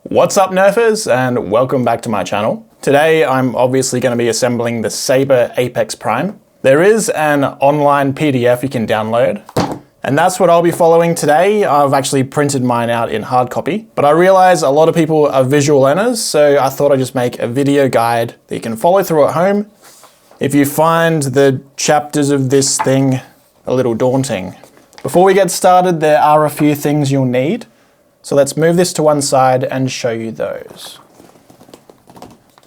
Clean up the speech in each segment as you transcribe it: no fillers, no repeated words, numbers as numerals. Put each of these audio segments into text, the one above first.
What's up Nerfers, and welcome back to my channel. Today I'm obviously going to be assembling the Sabre Apex Prime. There is an online PDF you can download, and that's what I'll be following today. I've actually printed mine out in hard copy, but I realize a lot of people are visual learners, so I thought I'd just make a video guide that you can follow through at home if you find the chapters of this thing a little daunting. Before we get started, there are a few things you'll need. So let's move this to one side and show you those.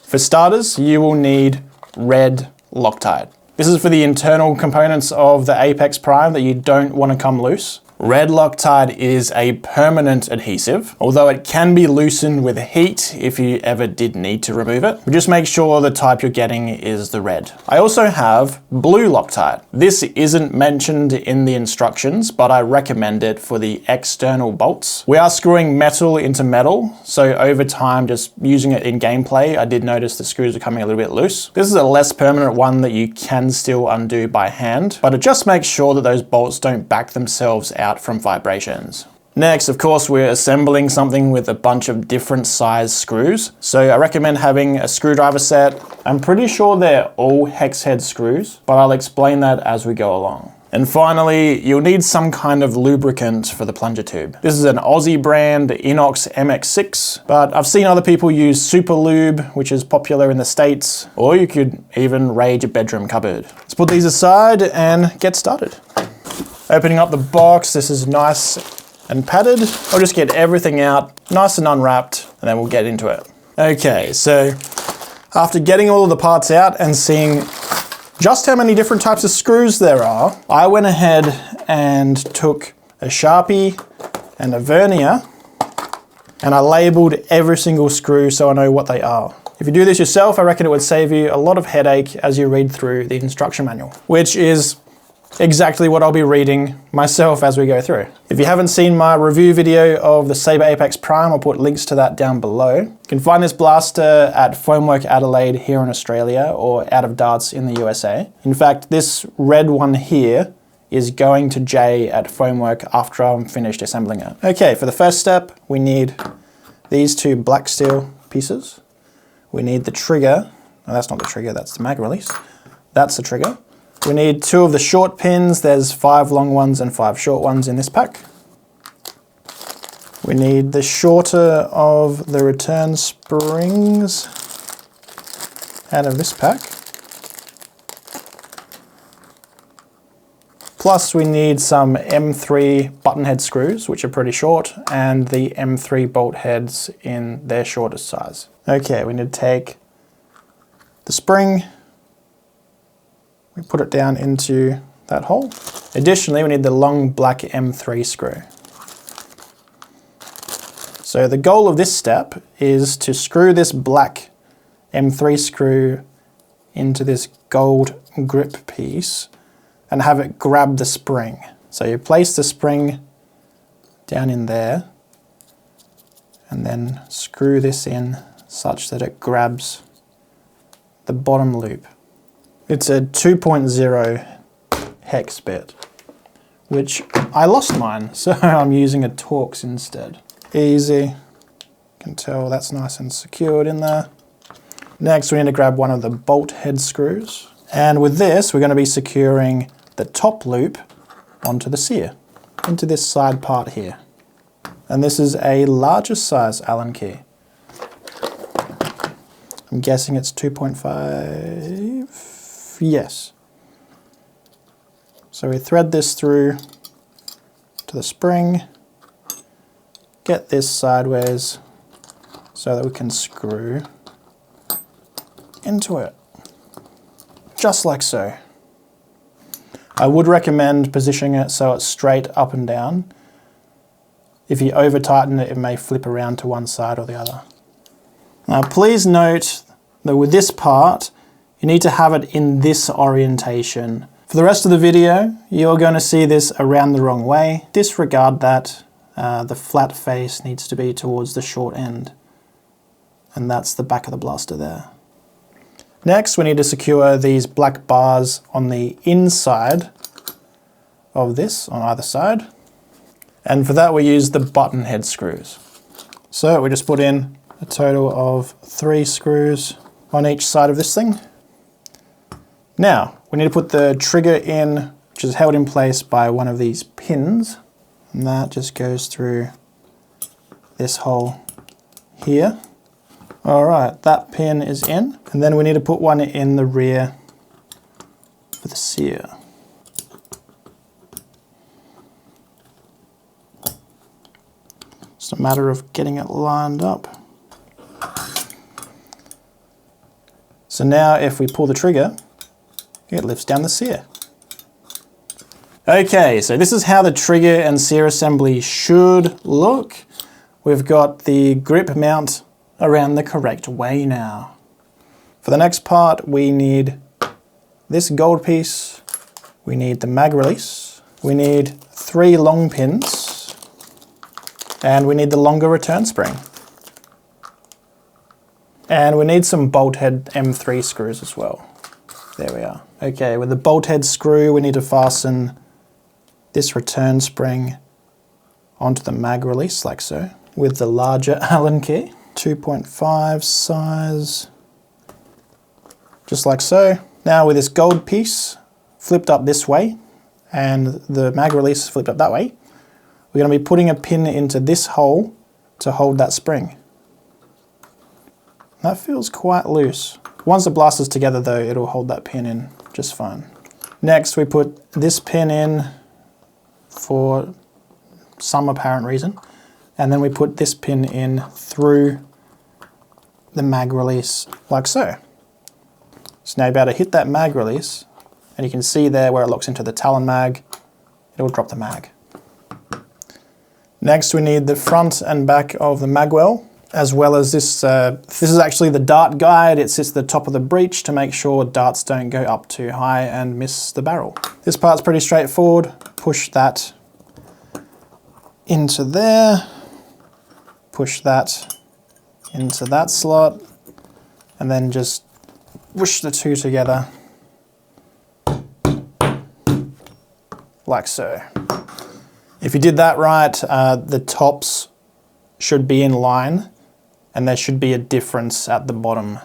For starters, you will need red Loctite. This is for the internal components of the Apex Prime that you don't want to come loose. Red Loctite is a permanent adhesive, although it can be loosened with heat if you ever did need to remove it. But just make sure the type you're getting is the red. I also have blue Loctite. This isn't mentioned in the instructions, but I recommend it for the external bolts. We are screwing metal into metal, so over time, just using it in gameplay, I did notice the screws are coming a little bit loose. This is a less permanent one that you can still undo by hand, but it just makes sure that those bolts don't back themselves out from vibrations. Next, of course, we're assembling something with a bunch of different size screws. So I recommend having a screwdriver set. I'm pretty sure they're all hex head screws, but I'll explain that as we go along. And finally, you'll need some kind of lubricant for the plunger tube. This is an Aussie brand, Inox MX6, but I've seen other people use Super Lube, which is popular in the States, or you could even raid your bedroom cupboard. Let's put these aside and get started. Opening up the box, this is nice and padded. I'll just get everything out, nice and unwrapped, and then we'll get into it. Okay, so after getting all of the parts out and seeing just how many different types of screws there are, I went ahead and took a Sharpie and a vernier, and I labeled every single screw so I know what they are. If you do this yourself, I reckon it would save you a lot of headache as you read through the instruction manual, which is exactly what I'll be reading myself as we go through. If you haven't seen my review video of the Sabre Apex Prime, I'll put links to that down below. You can find this blaster at Foamwork Adelaide here in Australia, or Out of Darts in the USA. In fact, this red one here is going to Jay at Foamwork after I'm finished assembling it. Okay, for the first step, we need these two black steel pieces. We need the trigger. No, that's not the trigger, that's the mag release. That's the trigger. We need 2 of the short pins. There's 5 long ones and 5 short ones in this pack. We need the shorter of the return springs out of this pack. Plus we need some M3 button head screws, which are pretty short, and the M3 bolt heads in their shortest size. Okay, we need to take the spring, we put it down into that hole. Additionally, we need the long black M3 screw. So the goal of this step is to screw this black M3 screw into this gold grip piece and have it grab the spring. So you place the spring down in there and then screw this in such that it grabs the bottom loop. It's a 2.0 hex bit, which I lost mine, so I'm using a Torx instead. Easy, you can tell that's nice and secured in there. Next, we need to grab one of the bolt head screws. And with this, we're going to be securing the top loop onto the sear, into this side part here. And this is a larger size Allen key. I'm guessing it's 2.5. Yes. So we thread this through to the spring, get this sideways so that we can screw into it, just like so. I would recommend positioning it so it's straight up and down. If you over tighten it, it may flip around to one side or the other. Now please note that with this part, you need to have it in this orientation. For the rest of the video, you're going to see this around the wrong way. Disregard that. The flat face needs to be towards the short end. And that's the back of the blaster there. Next, we need to secure these black bars on the inside of this, on either side. And for that, we use the button head screws. So we just put in a total of 3 screws on each side of this thing. Now, we need to put the trigger in, which is held in place by one of these pins. And that just goes through this hole here. All right, that pin is in. And then we need to put one in the rear for the sear. It's a matter of getting it lined up. So now if we pull the trigger, it lifts down the sear. Okay, so this is how the trigger and sear assembly should look. We've got the grip mount around the correct way now. For the next part, we need this gold piece, we need the mag release, we need 3 long pins, and we need the longer return spring. And we need some bolt head M3 screws as well. There we are. Okay, with the bolt head screw, we need to fasten this return spring onto the mag release like so, with the larger Allen key, 2.5 size, just like so. Now with this gold piece flipped up this way and the mag release flipped up that way, we're going to be putting a pin into this hole to hold that spring. That feels quite loose. Once the blaster's together though, it'll hold that pin in just fine. Next we put this pin in for some apparent reason, and then we put this pin in through the mag release like so. So now you're about to hit that mag release, and you can see there where it locks into the Talon mag, it'll drop the mag. Next we need the front and back of the magwell, as well as this. This is actually the dart guide. It sits at the top of the breech to make sure darts don't go up too high and miss the barrel. This part's pretty straightforward. Push that into there, push that into that slot, and then just push the two together like so. If you did that right, the tops should be in line and there should be a difference at the bottom.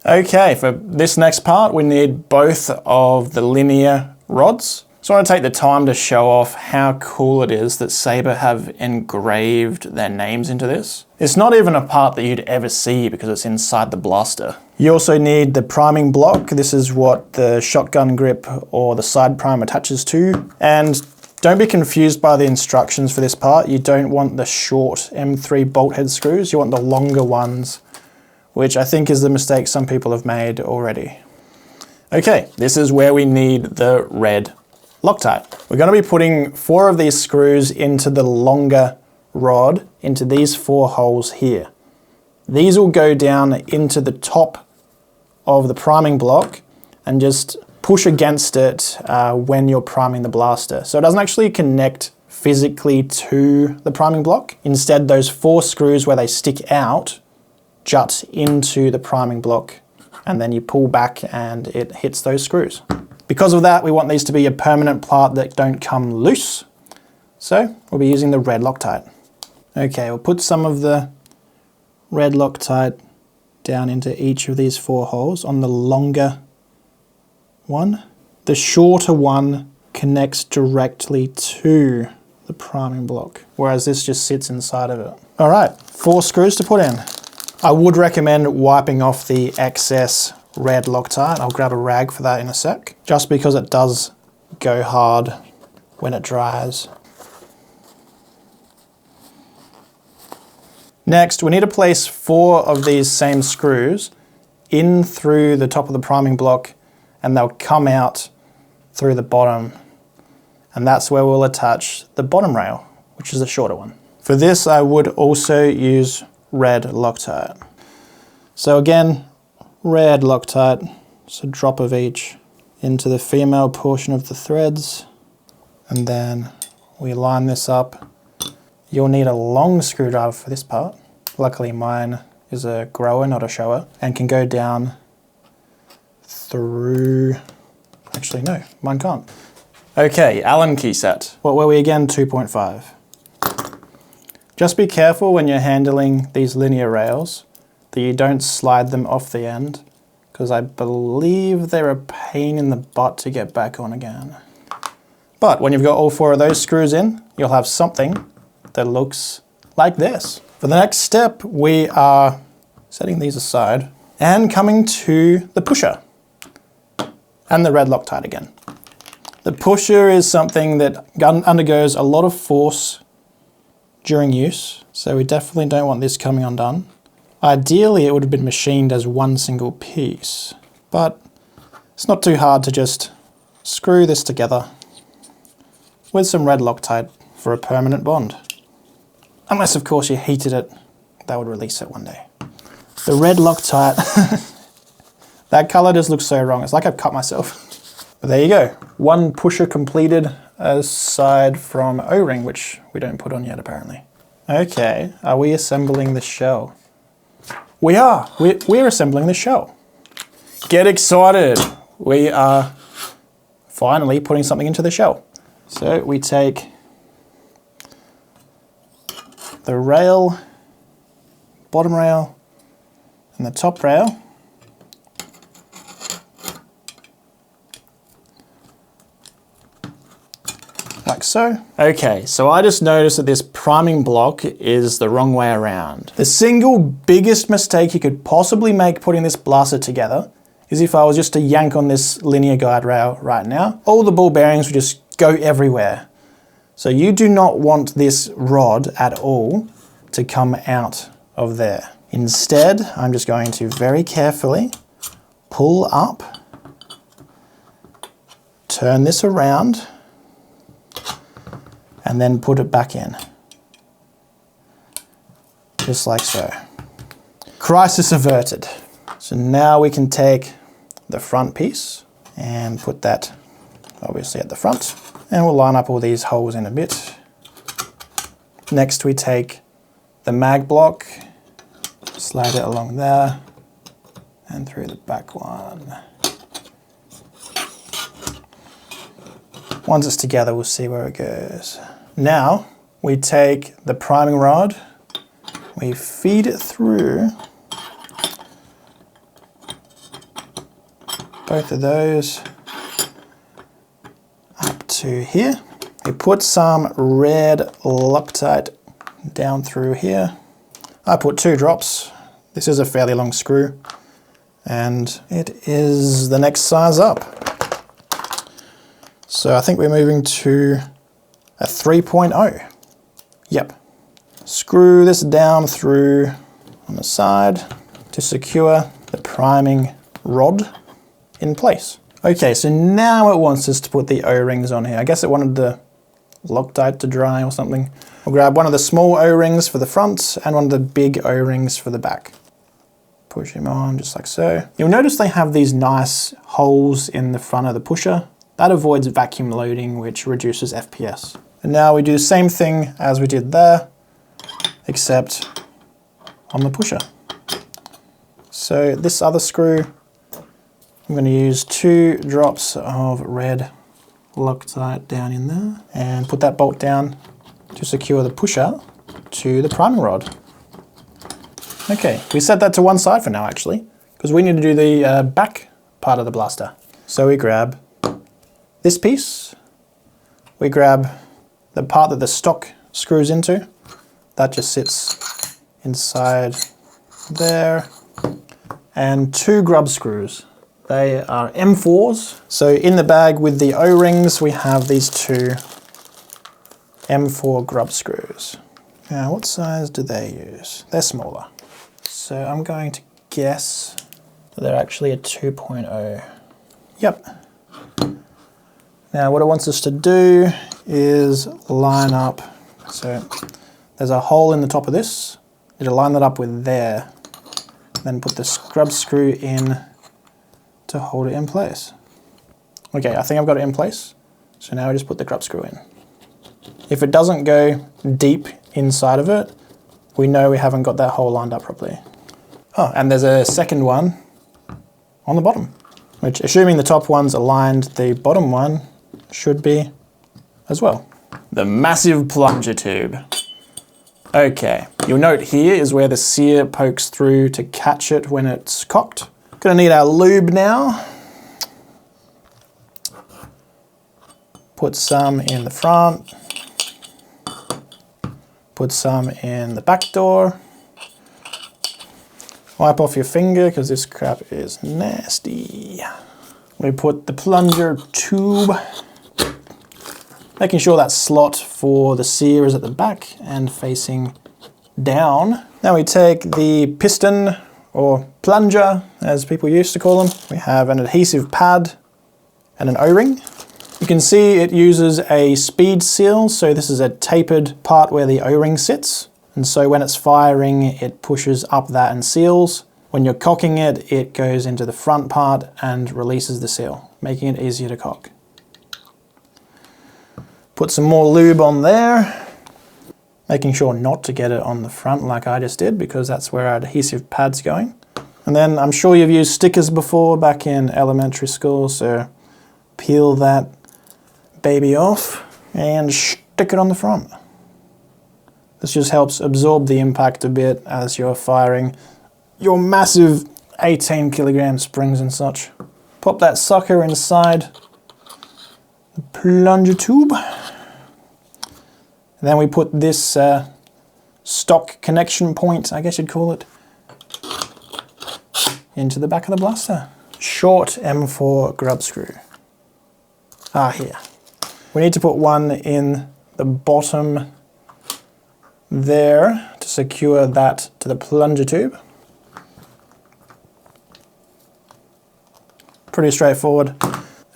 Okay, for this next part, we need both of the linear rods. So I want to take the time to show off how cool it is that Sabre have engraved their names into this. It's not even a part that you'd ever see because it's inside the blaster. You also need the priming block. This is what the shotgun grip or the side prime attaches to. And don't be confused by the instructions for this part. You don't want the short M3 bolt head screws. You want the longer ones, which I think is the mistake some people have made already. Okay, this is where we need the red Loctite. We're going to be putting 4 of these screws into the longer rod, into these 4 holes here. These will go down into the top of the priming block and just push against it when you're priming the blaster. So it doesn't actually connect physically to the priming block. Instead, those 4 screws where they stick out jut into the priming block, and then you pull back and it hits those screws. Because of that, we want these to be a permanent part that don't come loose. So we'll be using the red Loctite. Okay, we'll put some of the red Loctite down into each of these 4 holes on the longer one. The shorter one connects directly to the priming block, whereas this just sits inside of it. All right, 4 screws to put in. I would recommend wiping off the excess red Loctite. I'll grab a rag for that in a sec, just because it does go hard when it dries. Next, we need to place 4 of these same screws in through the top of the priming block, and they'll come out through the bottom. And that's where we'll attach the bottom rail, which is the shorter one. For this, I would also use red Loctite. So again, red Loctite, just a drop of each into the female portion of the threads, and then we line this up. You'll need a long screwdriver for this part. Luckily mine is a grower, not a shower, and can go down through, actually no, mine can't. Okay, Allen key set. What were we again? 2.5. Just be careful when you're handling these linear rails that you don't slide them off the end, because I believe they're a pain in the butt to get back on again. But when you've got all 4 of those screws in, you'll have something that looks like this. For the next step, we are setting these aside and coming to the pusher and the red Loctite again. The pusher is something that undergoes a lot of force during use, so we definitely don't want this coming undone. Ideally, it would have been machined as one single piece, but it's not too hard to just screw this together with some red Loctite for a permanent bond. Unless, of course, you heated it, that would release it one day. The red Loctite, that color just looks so wrong. It's like I've cut myself. But there you go. One pusher completed aside from O-ring, which we don't put on yet apparently. Okay, are we assembling the shell? We are. We're assembling the shell. Get excited. We are finally putting something into the shell. So we take the rail, bottom rail, and the top rail, like so. Okay, so I just noticed that this priming block is the wrong way around. The single biggest mistake you could possibly make putting this blaster together is if I was just to yank on this linear guide rail right now, all the ball bearings would just go everywhere. So you do not want this rod at all to come out of there. Instead, I'm just going to very carefully pull up, turn this around, and then put it back in. Just like so. Crisis averted. So now we can take the front piece and put that obviously at the front, and we'll line up all these holes in a bit. Next we take the mag block, slide it along there and through the back one. Once it's together, we'll see where it goes. Now we take the priming rod, we feed it through both of those up to here. We put some red Loctite down through here. I put 2 drops. This is a fairly long screw and it is the next size up. So I think we're moving to a 3.0. Yep. Screw this down through on the side to secure the priming rod in place. Okay, so now it wants us to put the O-rings on here. I guess it wanted the Loctite to dry or something. We'll grab one of the small O-rings for the front and one of the big O-rings for the back. Push him on just like so. You'll notice they have these nice holes in the front of the pusher. That avoids vacuum loading, which reduces FPS. And now we do the same thing as we did there, except on the pusher. So this other screw, I'm going to use 2 drops of red Loctite down in there and put that bolt down to secure the pusher to the priming rod. Okay, we set that to one side for now actually, because we need to do the back part of the blaster. So we grab this piece, we grab the part that the stock screws into, that just sits inside there, and 2 grub screws. They are M4s. So in the bag with the O-rings, we have these 2 M4 grub screws. Now, what size do they use? They're smaller. So I'm going to guess that they're actually a 2.0. Yep. Now, what it wants us to do is line up. So there's a hole in the top of this. You line that up with there. Then put the scrub screw in to hold it in place. Okay, I think I've got it in place. So now I just put the grub screw in. If it doesn't go deep inside of it, we know we haven't got that hole lined up properly. Oh, and there's a second one on the bottom, which, assuming the top one's aligned, the bottom one should be as well. The massive plunger tube. Okay, you'll note here is where the sear pokes through to catch it when it's cocked. Gonna need our lube now. Put some in the front. Put some in the back door. Wipe off your finger because this crap is nasty. We put the plunger tube, making sure that slot for the sear is at the back and facing down. Now we take the piston, or plunger as people used to call them. We have an adhesive pad and an O-ring. You can see it uses a speed seal, so this is a tapered part where the O-ring sits. And so when it's firing, it pushes up that and seals. When you're cocking it, it goes into the front part and releases the seal, making it easier to cock. Put some more lube on there, making sure not to get it on the front like I just did, because that's where our adhesive pad's going. And then I'm sure you've used stickers before back in elementary school, so peel that baby off and stick it on the front. This just helps absorb the impact a bit as you're firing your massive 18 kilogram springs and such. Pop that sucker inside the plunger tube. And then we put this stock connection point, I guess you'd call it, into the back of the blaster. Short M4 grub screw. Here. We need to put one in the bottom there to secure that to the plunger tube. Pretty straightforward.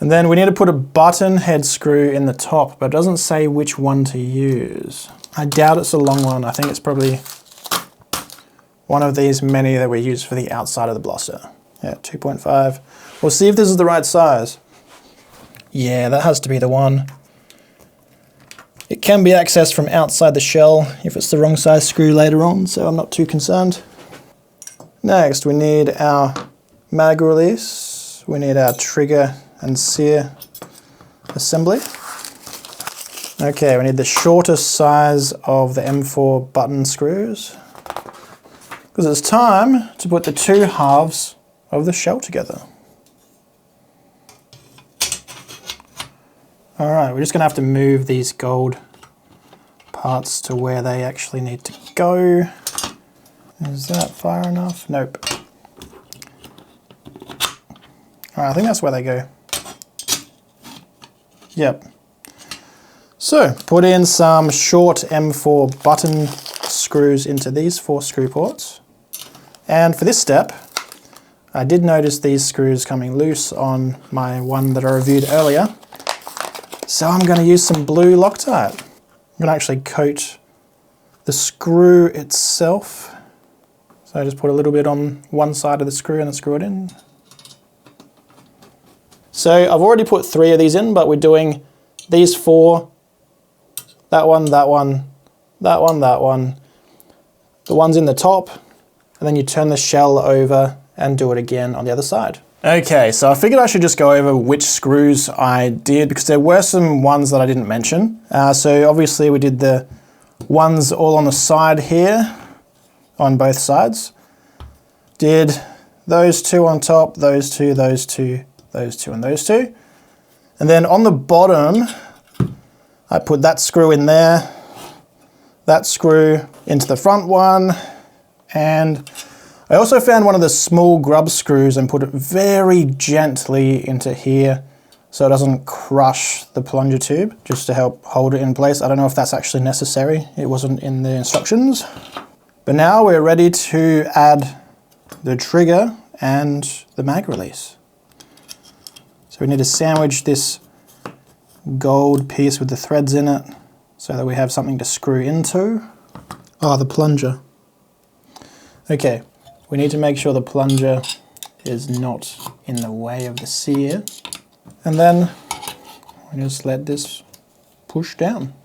And then we need to put a button head screw in the top, but it doesn't say which one to use. I doubt it's a long one. I think it's probably one of these many that we use for the outside of the blaster. Yeah, 2.5. We'll see if this is the right size. Yeah, that has to be the one. It can be accessed from outside the shell if it's the wrong size screw later on, so I'm not too concerned. Next, we need our mag release. We need our trigger and sear assembly. Okay, we need the shortest size of the M4 button screws, because it's time to put the two halves of the shell together. All right, we're just gonna have to move these gold parts to where they actually need to go. Is that far enough? Nope. All right, I think that's where they go. Yep. So, put in some short M4 button screws into these 4 screw ports. And for this step, I did notice these screws coming loose on my one that I reviewed earlier. So I'm going to use some blue Loctite. I'm going to actually coat the screw itself. So I just put a little bit on one side of the screw and then screw it in. So I've already put 3 of these in, but we're doing these 4, that one, that one, that one, that one, the ones in the top, and then you turn the shell over and do it again on the other side. Okay, so I figured I should just go over which screws I did, because there were some ones that I didn't mention. So obviously we did the ones all on the side here, on both sides. Did those 2 on top, those 2, those 2, those 2, and those 2. And then on the bottom, I put that screw in there, that screw into the front one, and I also found one of the small grub screws and put it very gently into here so it doesn't crush the plunger tube, just to help hold it in place. I don't know if that's actually necessary. It wasn't in the instructions. But now we're ready to add the trigger and the mag release. So we need to sandwich this gold piece with the threads in it so that we have something to screw into. Oh, the plunger. Okay. We need to make sure the plunger is not in the way of the sear. And then we just let this push down.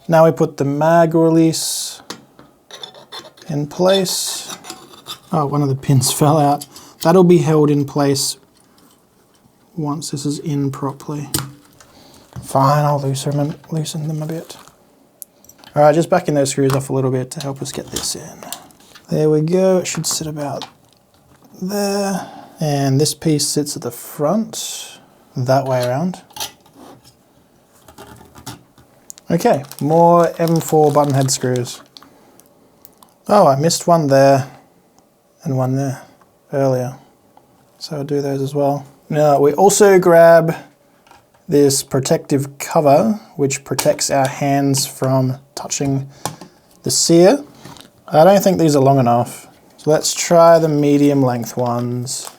Now we put the mag release in place. Oh, one of the pins fell out. That'll be held in place once this is in properly. Fine, I'll loosen them a bit. All right, just backing those screws off a little bit to help us get this in. There we go, it should sit about there. And this piece sits at the front, that way around. Okay, more M4 button head screws. Oh, I missed one there and one there earlier. So I'll do those as well. Now we also grab this protective cover, which protects our hands from touching the sear. I don't think these are long enough. So let's try the medium length ones.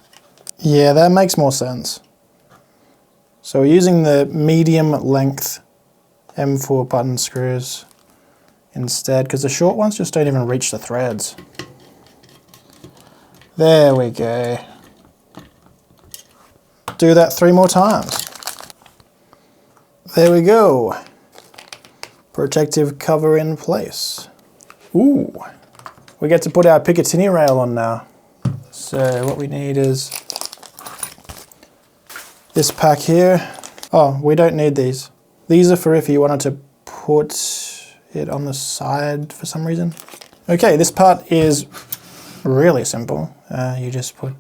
Yeah, that makes more sense. So we're using the medium length M4 button screws instead, because the short ones just don't even reach the threads. There we go. Do that 3 more times. There we go. Protective cover in place. Ooh, we get to put our Picatinny rail on now. So what we need is this pack here. Oh, we don't need these. These are for if you wanted to put it on the side for some reason. Okay, this part is really simple. You just put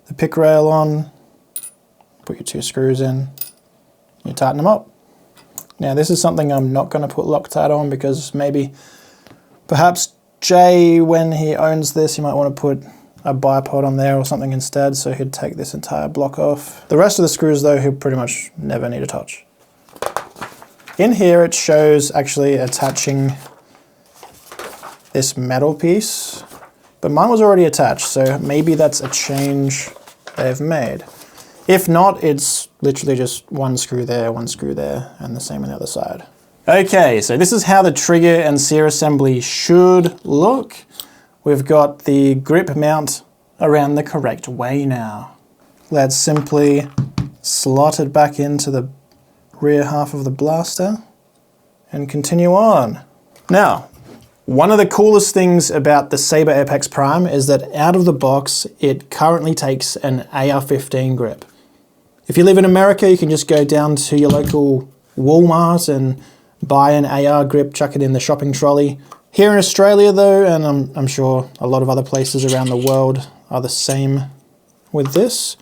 the pick rail on, put your 2 screws in, you tighten them up. Now this is something I'm not going to put Loctite on because perhaps Jay, when he owns this, he might want to put a bipod on there or something instead, so he'd take this entire block off. The rest of the screws though, he'll pretty much never need to touch. In here it shows actually attaching this metal piece, but mine was already attached, so maybe that's a change they've made. If not, it's literally just 1 screw there, 1 screw there, and the same on the other side. Okay, so this is how the trigger and sear assembly should look. We've got the grip mount around the correct way now. Let's simply slot it back into the rear half of the blaster and continue on. Now, one of the coolest things about the Sabre Apex Prime is that out of the box, it currently takes an AR-15 grip. If you live in America, you can just go down to your local Walmart and buy an AR grip, chuck it in the shopping trolley. Here in Australia though, and I'm sure a lot of other places around the world are the same with this,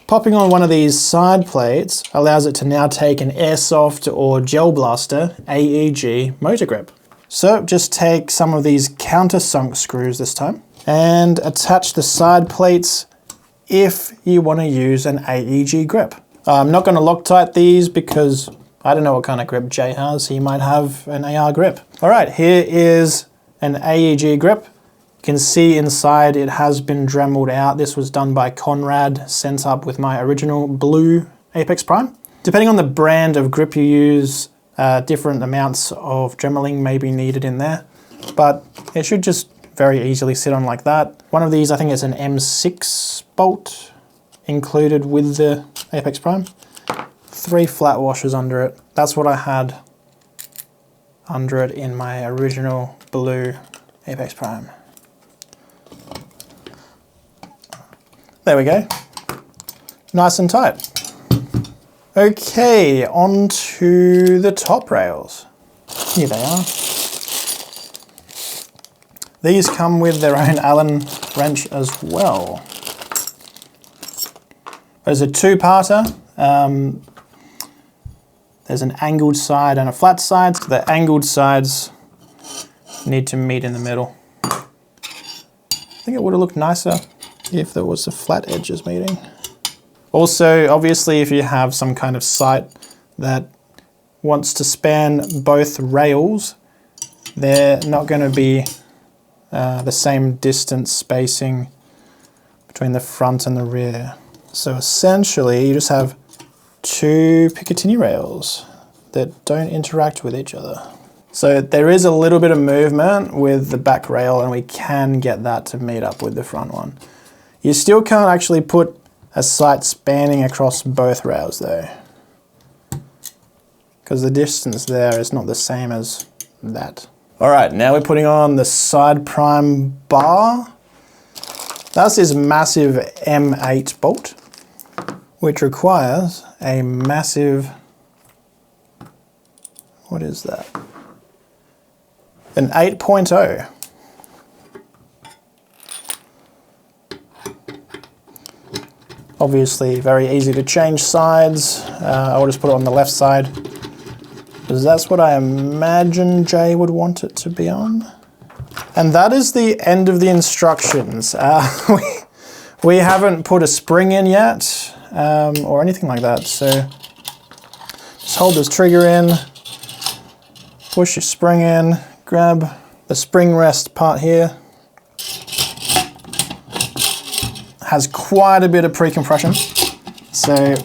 popping on one of these side plates allows it to now take an airsoft or gel blaster AEG motor grip. So just take some of these countersunk screws this time and attach the side plates if you want to use an AEG grip. I'm not going to Loctite these because I don't know what kind of grip Jay has. He might have an AR grip. All right, here is an AEG grip. You can see inside it has been Dremeled out. This was done by Conrad, sent up with my original blue Apex Prime. Depending on the brand of grip you use, different amounts of Dremeling may be needed in there, but it should just very easily sit on like that. One of these, I think it's an M6 bolt included with the Apex Prime. 3 flat washers under it. That's what I had under it in my original blue Apex Prime. There we go. Nice and tight. Okay, on to the top rails. Here they are. These come with their own Allen wrench as well. There's a 2-parter. There's an angled side and a flat side. The angled sides need to meet in the middle. I think it would have looked nicer if there was the flat edges meeting. Also, obviously, if you have some kind of sight that wants to span both rails, they're not going to be the same distance spacing between the front and the rear. So essentially, you just have 2 Picatinny rails that don't interact with each other. So there is a little bit of movement with the back rail, and we can get that to meet up with the front one. You still can't actually put a sight spanning across both rails though, because the distance there is not the same as that. All right, now we're putting on the side prime bar. That's this massive M8 bolt, which requires a massive, what is that? An 8.0. Obviously very easy to change sides. I'll just put it on the left side, because that's what I imagine Jay would want it to be on. And that is the end of the instructions. We haven't put a spring in yet, or anything like that, so just hold this trigger in, push your spring in, grab the spring rest part here. Has quite a bit of pre-compression, so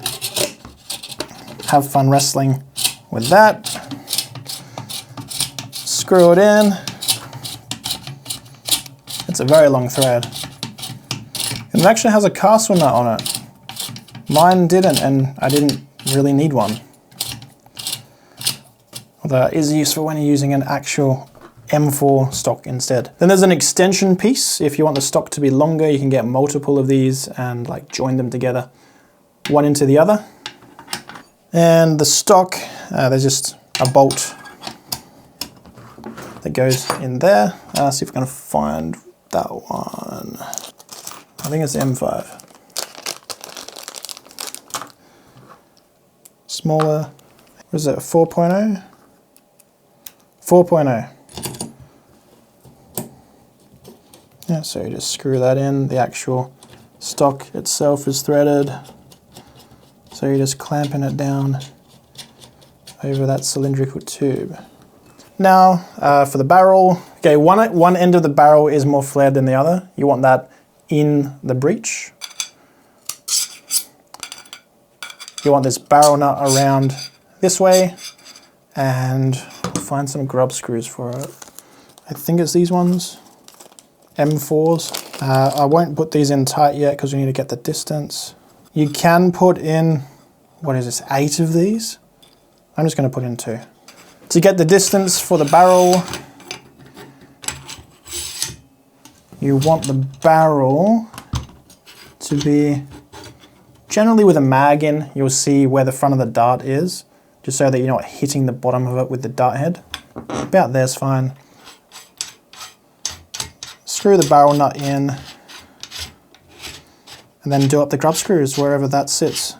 have fun wrestling with that. Screw it in. It's a very long thread. It actually has a castle nut on it. Mine didn't, and I didn't really need one. Although it is useful when you're using an actual M4 stock instead. Then there's an extension piece. If you want the stock to be longer, you can get multiple of these and like join them together, one into the other. And the stock, there's just a bolt that goes in there. See if I can find that one. I think it's the M5. Smaller, what is it, 4.0? 4.0. Yeah, so you just screw that in. The actual stock itself is threaded. So you're just clamping it down over that cylindrical tube. Now, for the barrel, okay, one end of the barrel is more flared than the other. You want that in the breech. You want this barrel nut around this way, and find some grub screws for it. I think it's these ones. M4s. I won't put these in tight yet because we need to get the distance. You can put in, what is this, 8 of these? I'm just going to put in 2. To get the distance for the barrel, you want the barrel to be, generally with a mag in, you'll see where the front of the dart is, just so that you're not hitting the bottom of it with the dart head. About there's fine. Screw the barrel nut in, and then do up the grub screws wherever that sits.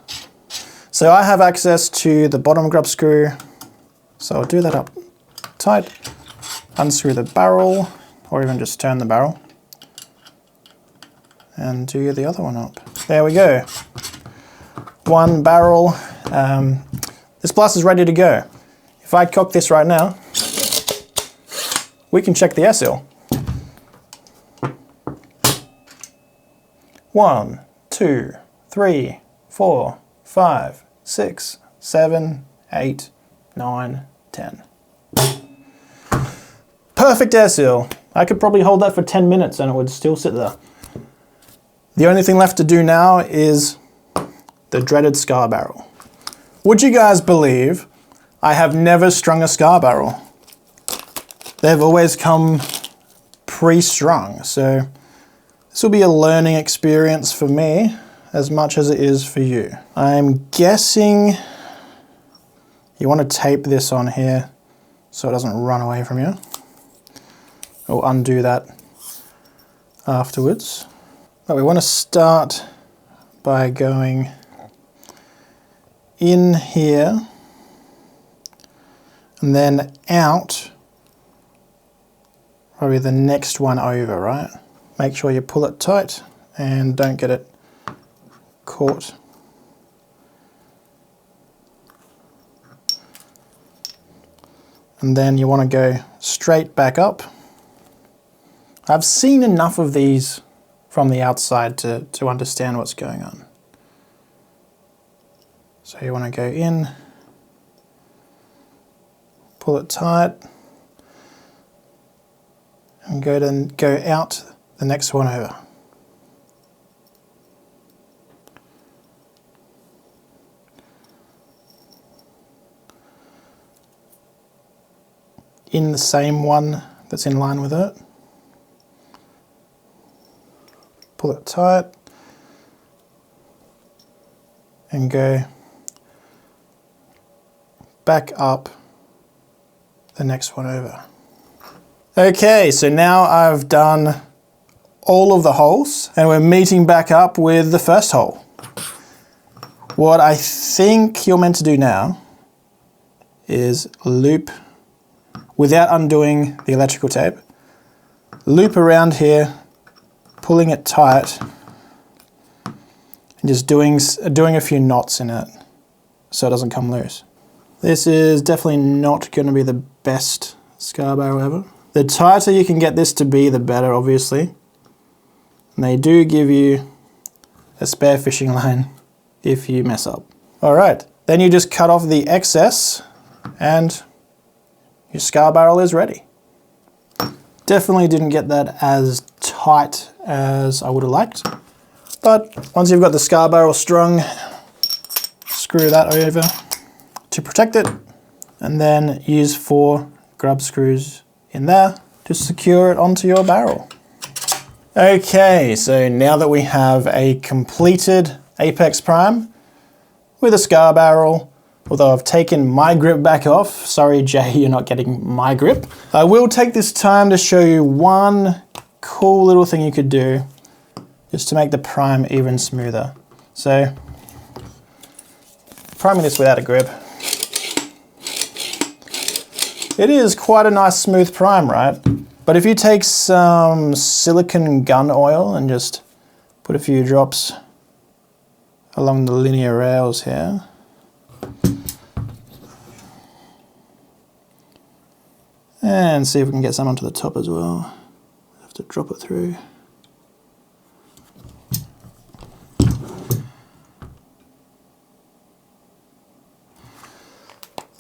So I have access to the bottom grub screw, so I'll do that up tight, unscrew the barrel, or even just turn the barrel, and do the other one up. There we go. One barrel. This blast is ready to go. If I cock this right now, we can check the air seal. 1, 2, 3, 4, 5, 6, 7, 8, 9, 10. Perfect air seal. I could probably hold that for 10 minutes and it would still sit there. The only thing left to do now is the dreaded scar barrel. Would you guys believe I have never strung a scar barrel? They've always come pre-strung, so this will be a learning experience for me as much as it is for you. I'm guessing you want to tape this on here so it doesn't run away from you. We'll undo that afterwards. But we want to start by going in here and then out, probably the next one over, right? Make sure you pull it tight and don't get it caught. And then you want to go straight back up. I've seen enough of these from the outside to understand what's going on. So you want to go in, pull it tight, and go out the next one over. In the same one that's in line with it. Pull it tight and go back up the next one over. Okay, so now I've done all of the holes and we're meeting back up with the first hole. What I think you're meant to do now is loop, without undoing the electrical tape, loop around here, pulling it tight, and just doing a few knots in it so it doesn't come loose. This is definitely not going to be the best scar barrel ever. The tighter you can get this to be, the better, obviously. And they do give you a spare fishing line if you mess up. All right, then you just cut off the excess and your scar barrel is ready. Definitely didn't get that as tight as I would have liked. But once you've got the scar barrel strung, screw that over to protect it, and then use 4 grub screws in there to secure it onto your barrel. Okay, so now that we have a completed Apex Prime with a scar barrel, although I've taken my grip back off, sorry Jay, you're not getting my grip. I will take this time to show you one cool little thing you could do just to make the prime even smoother. So, priming this without a grip. It is quite a nice smooth prime, right? But if you take some silicone gun oil and just put a few drops along the linear rails here, and see if we can get some onto the top as well. Have to drop it through.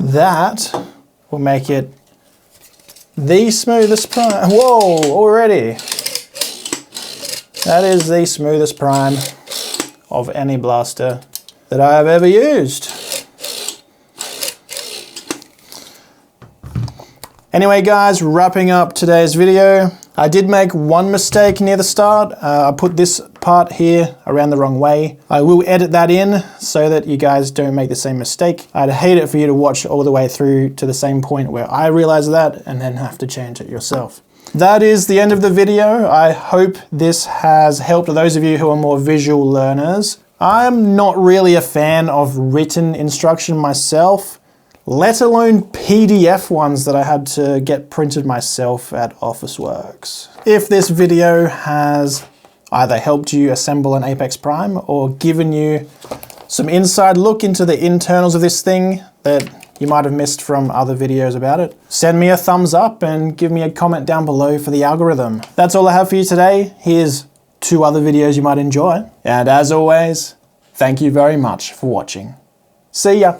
That will make it the smoothest prime. Whoa, already. That is the smoothest prime of any blaster that I have ever used. Anyway guys, wrapping up today's video. I did make one mistake near the start. I put this part here around the wrong way. I will edit that in so that you guys don't make the same mistake. I'd hate it for you to watch all the way through to the same point where I realize that and then have to change it yourself. That is the end of the video. I hope this has helped those of you who are more visual learners. I'm not really a fan of written instruction myself, let alone PDF ones that I had to get printed myself at Officeworks. If this video has either helped you assemble an Apex Prime or given you some inside look into the internals of this thing that you might have missed from other videos about it, send me a thumbs up and give me a comment down below for the algorithm. That's all I have for you today. Here's 2 other videos you might enjoy. And as always, thank you very much for watching. See ya.